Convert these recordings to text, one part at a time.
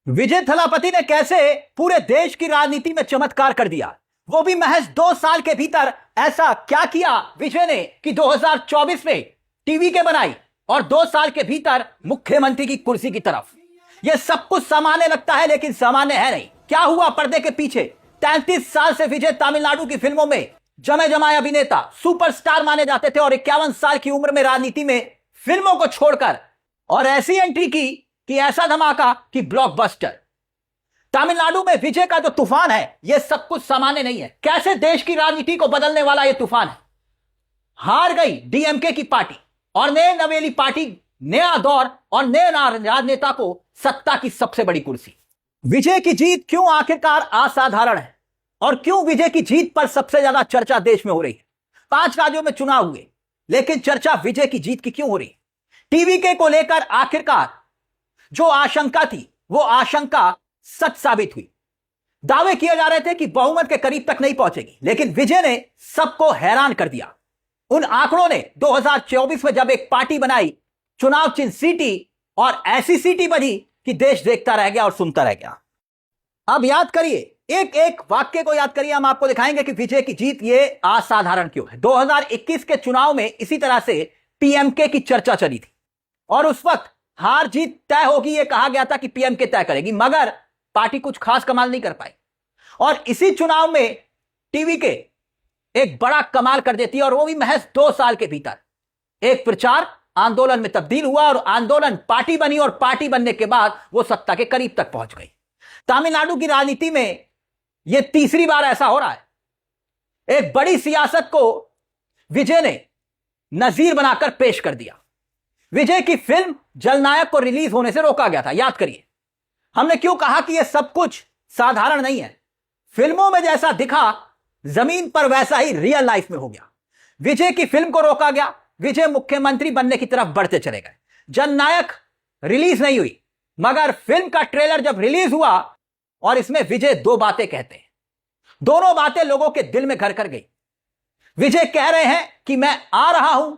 विजय थलापति ने कैसे पूरे देश की राजनीति में चमत्कार कर दिया, वो भी महज 2 साल के भीतर। ऐसा क्या किया विजय ने कि 2024 में टीवी के बनाई और 2 साल के भीतर मुख्यमंत्री की कुर्सी की तरफ। यह सब कुछ सामान्य लगता है, लेकिन सामान्य है नहीं। क्या हुआ पर्दे के पीछे? 33 साल से विजय तमिलनाडु की फिल्मों में जमे जमाए अभिनेता, सुपरस्टार माने जाते थे और 51 साल की उम्र में राजनीति में फिल्मों को छोड़कर और ऐसी एंट्री की कि ऐसा धमाका कि ब्लॉकबस्टर। तमिलनाडु में विजय का जो तूफान है, यह सब कुछ सामान्य नहीं है। कैसे देश की राजनीति को बदलने वाला यह तूफान है। हार गई डीएमके की पार्टी और नए नवेली पार्टी, नया दौर और नए राजनेता को सत्ता की सबसे बड़ी कुर्सी। विजय की जीत क्यों आखिरकार असाधारण है और क्यों विजय की जीत पर सबसे ज्यादा चर्चा देश में हो रही है? 5 राज्यों में चुनाव हुए, लेकिन चर्चा विजय की जीत की क्यों हो रही है? टीवीके को लेकर आखिरकार जो आशंका थी, वो आशंका सच साबित हुई। दावे किए जा रहे थे कि बहुमत के करीब तक नहीं पहुंचेगी, लेकिन विजय ने सबको हैरान कर दिया। उन आंकड़ों ने 2024 में जब एक पार्टी बनाई, चुनाव चिन्ह सीटी, और ऐसी सीटी बनी कि देश देखता रह गया और सुनता रह गया। अब याद करिए, एक एक वाक्य को याद करिए, हम आपको दिखाएंगे कि विजय की जीत ये असाधारण क्यों है। 2021 के चुनाव में इसी तरह से पीएमके की चर्चा चली थी और उस वक्त हार जीत तय होगी, यह कहा गया था कि पीएमके तय करेगी, मगर पार्टी कुछ खास कमाल नहीं कर पाई। और इसी चुनाव में टीवीके एक बड़ा कमाल कर देती है, और वो भी महज 2 साल के भीतर एक प्रचार आंदोलन में तब्दील हुआ और आंदोलन पार्टी बनी, और पार्टी बनने के बाद वो सत्ता के करीब तक पहुंच गई। तमिलनाडु की राजनीति में यह तीसरी बार ऐसा हो रहा है। एक बड़ी सियासत को विजय ने नजीर बनाकर पेश कर दिया। विजय की फिल्म जलनायक को रिलीज होने से रोका गया था। याद करिए, हमने क्यों कहा कि यह सब कुछ साधारण नहीं है। फिल्मों में जैसा दिखा, जमीन पर वैसा ही रियल लाइफ में हो गया। विजय की फिल्म को रोका गया, विजय मुख्यमंत्री बनने की तरफ बढ़ते चले गए। जननायक रिलीज नहीं हुई, मगर फिल्म का ट्रेलर जब रिलीज हुआ और इसमें विजय 2 बातें कहते हैं, दोनों बातें लोगों के दिल में घर कर गई। विजय कह रहे हैं कि मैं आ रहा हूं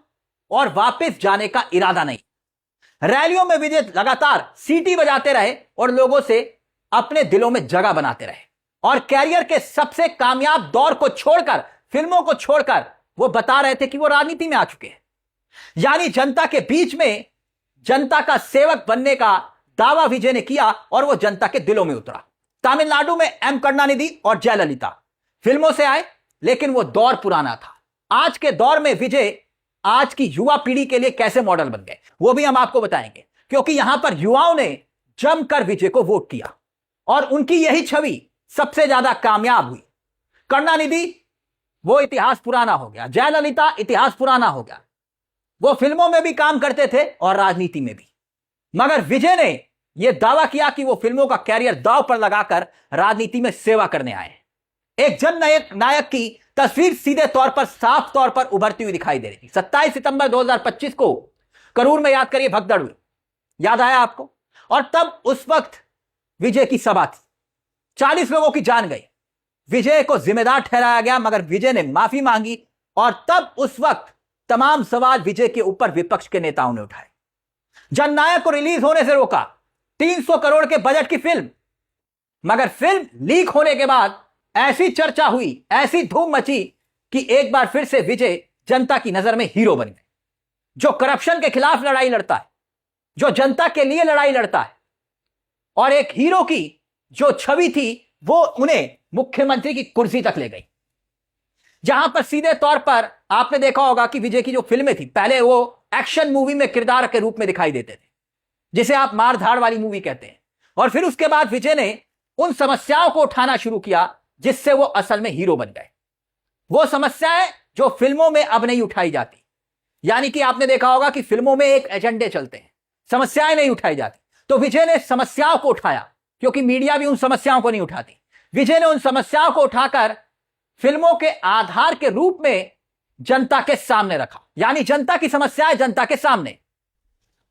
और वापस जाने का इरादा नहीं। रैलियों में विजय लगातार सीटी बजाते रहे और लोगों से अपने दिलों में जगह बनाते रहे, और कैरियर के सबसे कामयाब दौर को छोड़कर, फिल्मों को छोड़कर, वो बता रहे थे कि वो राजनीति में आ चुके हैं। यानी जनता के बीच में जनता का सेवक बनने का दावा विजय ने किया और वो जनता के दिलों में उतरा। तमिलनाडु में एम करुणानिधि और जयललिता फिल्मों से आए, लेकिन वो दौर पुराना था। आज के दौर में विजय आज की युवा पीढ़ी के लिए कैसे मॉडल बन गए, वो भी हम आपको बताएंगे, क्योंकि यहां पर युवाओं ने जमकर विजय को वोट किया और उनकी यही छवि सबसे ज्यादा कामयाब हुई। करुणानिधि, वो इतिहास पुराना हो गया। जयललिता, इतिहास पुराना हो गया। वो फिल्मों में भी काम करते थे और राजनीति में भी, मगर विजय ने यह दावा किया कि वो फिल्मों का कैरियर दांव पर लगाकर राजनीति में सेवा करने आए। एक जन नायक की तस्वीर सीधे तौर पर, साफ तौर पर उभरती हुई दिखाई दे रही थी। 27 सितंबर 2025 को करूर में, याद करिए, भगदड़ हुई, याद आया आपको? और तब उस वक्त विजय की सभा थी, 40 लोगों की जान गई। विजय को जिम्मेदार ठहराया गया, मगर विजय ने माफी मांगी, और तब उस वक्त तमाम सवाल विजय के ऊपर विपक्ष के नेताओं ने उठाए। जननायक को रिलीज होने से रोका, 300 करोड़ के बजट की फिल्म, मगर फिल्म लीक होने के बाद ऐसी चर्चा हुई, ऐसी धूम मची कि एक बार फिर से विजय जनता की नजर में हीरो बन गए। जो करप्शन के खिलाफ लड़ाई लड़ता है, जो जनता के लिए लड़ाई लड़ता है, और एक हीरो की जो छवि थी, वो उन्हें मुख्यमंत्री की कुर्सी तक ले गई। जहां पर सीधे तौर पर आपने देखा होगा कि विजय की जो फिल्में थी, पहले वो एक्शन मूवी में किरदार के रूप में दिखाई देते थे, जिसे आप मार धाड़ वाली मूवी कहते हैं, और फिर उसके बाद विजय ने उन समस्याओं को उठाना शुरू किया जिससे वो असल में हीरो बन गए। वो समस्याएं जो फिल्मों में अब नहीं उठाई जाती। यानी कि आपने देखा होगा कि फिल्मों में एक एजेंडे चलते हैं, समस्याएं नहीं उठाई जाती। तो विजय ने समस्याओं को उठाया, क्योंकि मीडिया भी उन समस्याओं को नहीं उठाती। विजय ने उन समस्याओं को उठाकर फिल्मों के आधार के रूप में जनता के सामने रखा, यानी जनता की समस्याएं जनता के सामने।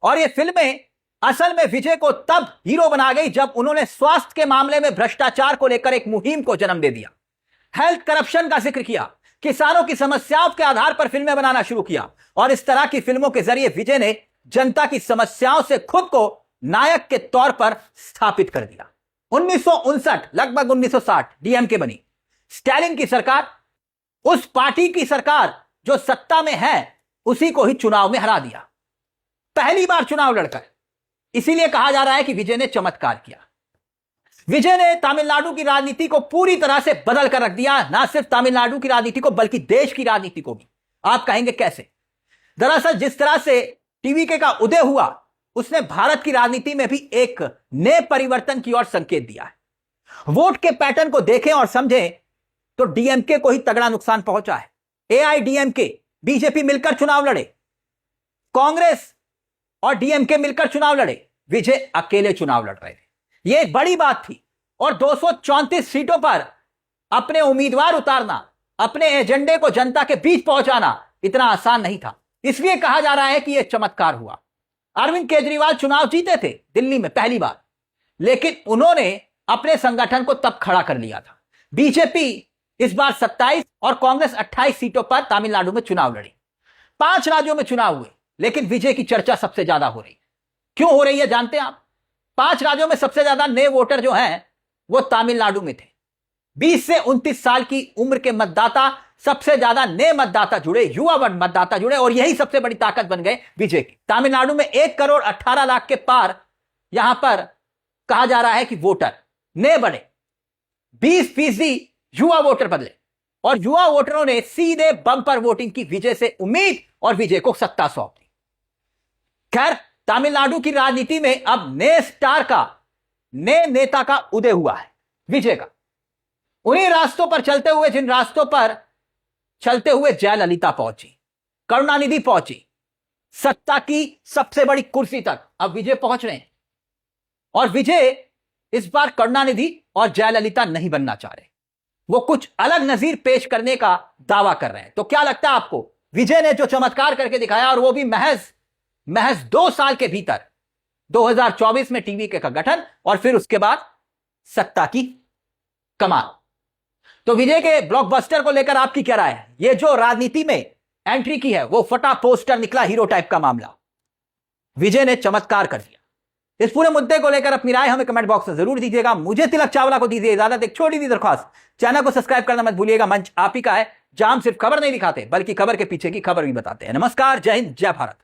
और ये फिल्में असल में विजय को तब हीरो बना गई जब उन्होंने स्वास्थ्य के मामले में भ्रष्टाचार को लेकर एक मुहिम को जन्म दे दिया, हेल्थ करप्शन का जिक्र किया, किसानों की समस्याओं के आधार पर फिल्में बनाना शुरू किया, और इस तरह की फिल्मों के जरिए विजय ने जनता की समस्याओं से खुद को नायक के तौर पर स्थापित कर दिया। 1959 लगभग 1960 डीएमके बनी। स्टालिन की सरकार, उस पार्टी की सरकार जो सत्ता में है, उसी को ही चुनाव में हरा दिया, पहली बार चुनाव लड़कर। इसीलिए कहा जा रहा है कि विजय ने चमत्कार किया। विजय ने तमिलनाडु की राजनीति को पूरी तरह से बदल कर रख दिया, ना सिर्फ तमिलनाडु की राजनीति को बल्कि देश की राजनीति को भी। आप कहेंगे कैसे? दरअसल जिस तरह से टीवीके का उदय हुआ, उसने भारत की राजनीति में भी एक नए परिवर्तन की ओर संकेत दिया है। वोट के पैटर्न को देखें और समझें तो डीएमके को ही तगड़ा नुकसान पहुंचा है। एआईडीएमके, बीजेपी मिलकर चुनाव लड़े, कांग्रेस और डीएमके मिलकर चुनाव लड़े, विजय अकेले चुनाव लड़ रहे थे। यह एक बड़ी बात थी। और 234 सीटों पर अपने उम्मीदवार उतारना, अपने एजेंडे को जनता के बीच पहुंचाना इतना आसान नहीं था। इसलिए कहा जा रहा है कि यह चमत्कार हुआ। अरविंद केजरीवाल चुनाव जीते थे दिल्ली में पहली बार, लेकिन उन्होंने अपने संगठन को तब खड़ा कर लिया था। बीजेपी इस बार 27 और कांग्रेस 28 सीटों पर तमिलनाडु में चुनाव लड़ी। 5 राज्यों में चुनाव हुए, लेकिन विजय की चर्चा सबसे ज्यादा हो रही है। क्यों हो रही है जानते हैं आप? 5 राज्यों में सबसे ज्यादा नए वोटर जो हैं वो तमिलनाडु में थे। 20 से 29 साल की उम्र के मतदाता, सबसे ज्यादा नए मतदाता जुड़े, युवा मतदाता जुड़े, और यही सबसे बड़ी ताकत बन गए विजय की। तमिलनाडु में 1 करोड़ 18 लाख के पार यहां पर कहा जा रहा है कि वोटर नए बने। 20% युवा वोटर बदले, और युवा वोटरों ने सीधे बम्पर वोटिंग की विजय से उम्मीद और विजय को सत्ता सौंप दी। खैर, तमिलनाडु की राजनीति में अब नए स्टार का, नए नेता का उदय हुआ है, विजय का। उन्हीं रास्तों पर चलते हुए, जिन रास्तों पर चलते हुए जयललिता पहुंची, करुणानिधि पहुंची, सत्ता की सबसे बड़ी कुर्सी तक अब विजय पहुंच रहे हैं। और विजय इस बार करुणानिधि और जयललिता नहीं बनना चाह रहे, वो कुछ अलग नजीर पेश करने का दावा कर रहे हैं। तो क्या लगता है आपको, विजय ने जो चमत्कार करके दिखाया, और वो भी महज 2 साल के भीतर, 2024 में टीवीके का गठन और फिर उसके बाद सत्ता की कमान। तो विजय के ब्लॉकबस्टर को लेकर आपकी क्या राय है? ये जो राजनीति में एंट्री की है, वो फटा पोस्टर निकला हीरो टाइप का मामला, विजय ने चमत्कार कर दिया। इस पूरे मुद्दे को लेकर अपनी राय हमें कमेंट बॉक्स में जरूर दीजिएगा। मुझे तिलक चावला को दीजिए इजाजत। एक छोटी सी दरख्वास्त, चैनल को सब्सक्राइब करना मत भूलिएगा। मंच आप ही का है, जहां हम सिर्फ खबर नहीं दिखाते बल्कि खबर के पीछे की खबर भी बताते हैं। नमस्कार, जय हिंद, जय भारत।